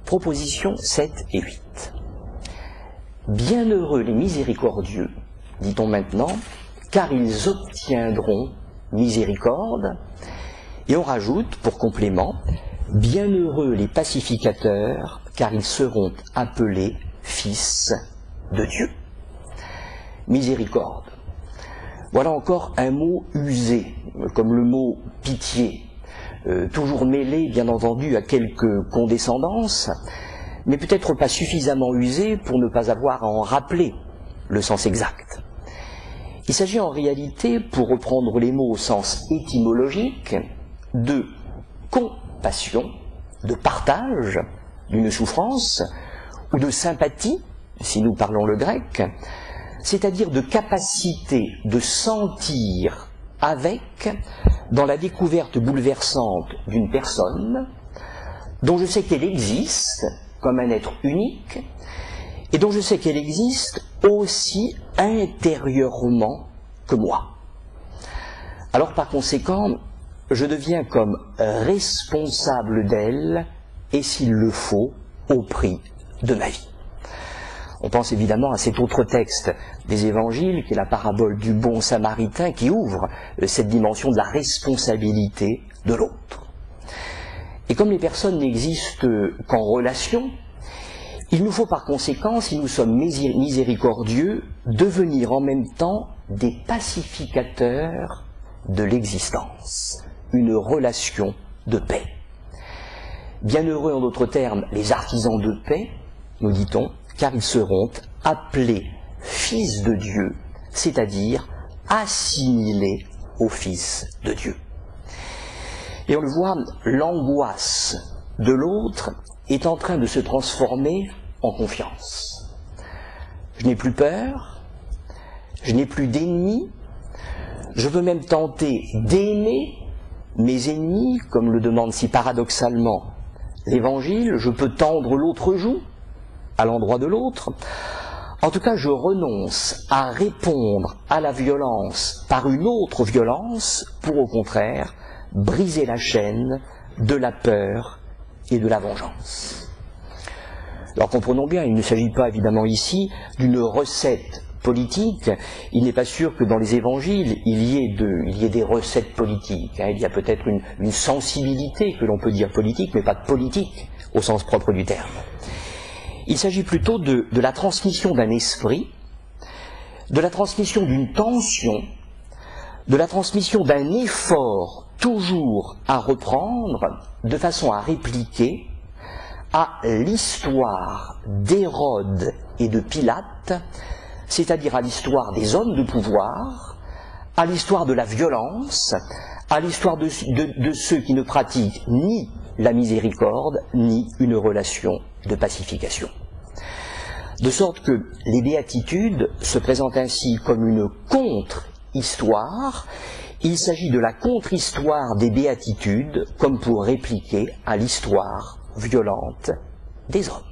Propositions 7 et 8. Bienheureux les miséricordieux, dit-on maintenant, car ils obtiendront miséricorde. Et on rajoute, pour complément, bienheureux les pacificateurs, car ils seront appelés fils de Dieu. Miséricorde. Voilà encore un mot usé, comme le mot pitié, toujours mêlé, bien entendu, à quelques condescendances, mais peut-être pas suffisamment usé pour ne pas avoir à en rappeler le sens exact. Il s'agit en réalité, pour reprendre les mots au sens étymologique, de compassion, de partage d'une souffrance, ou de sympathie, si nous parlons le grec, c'est-à-dire de capacité de sentir avec, dans la découverte bouleversante d'une personne, dont je sais qu'elle existe comme un être unique, et dont je sais qu'elle existe aussi intérieurement que moi. Alors par conséquent, je deviens comme responsable d'elle, et s'il le faut, au prix de ma vie. On pense évidemment à cet autre texte des évangiles, qui est la parabole du bon samaritain, qui ouvre cette dimension de la responsabilité de l'autre. Et comme les personnes n'existent qu'en relation, il nous faut par conséquent, si nous sommes miséricordieux, devenir en même temps des pacificateurs de l'existence, une relation de paix. Bienheureux en d'autres termes les artisans de paix, nous dit-on, car ils seront appelés fils de Dieu, c'est-à-dire assimilés au Fils de Dieu. Et on le voit, l'angoisse de l'autre est en train de se transformer en confiance. Je n'ai plus peur, je n'ai plus d'ennemis, je veux même tenter d'aimer mes ennemis, comme le demande si paradoxalement l'Évangile, je peux tendre l'autre joue à l'endroit de l'autre. En tout cas, je renonce à répondre à la violence par une autre violence pour au contraire briser la chaîne de la peur et de la vengeance. Alors comprenons bien, il ne s'agit pas évidemment ici d'une recette politique. Il n'est pas sûr que dans les évangiles il y ait des recettes politiques. Il y a peut-être une sensibilité que l'on peut dire politique, mais pas de politique au sens propre du terme. Il s'agit plutôt de la transmission d'un esprit, de la transmission d'une tension, de la transmission d'un effort toujours à reprendre, de façon à répliquer à l'histoire d'Hérode et de Pilate, c'est-à-dire à l'histoire des hommes de pouvoir, à l'histoire de la violence, à l'histoire de ceux qui ne pratiquent ni la miséricorde, ni une relation de pacification. De sorte que les béatitudes se présentent ainsi comme une contre-histoire. Il s'agit de la contre-histoire des béatitudes comme pour répliquer à l'histoire violente des hommes.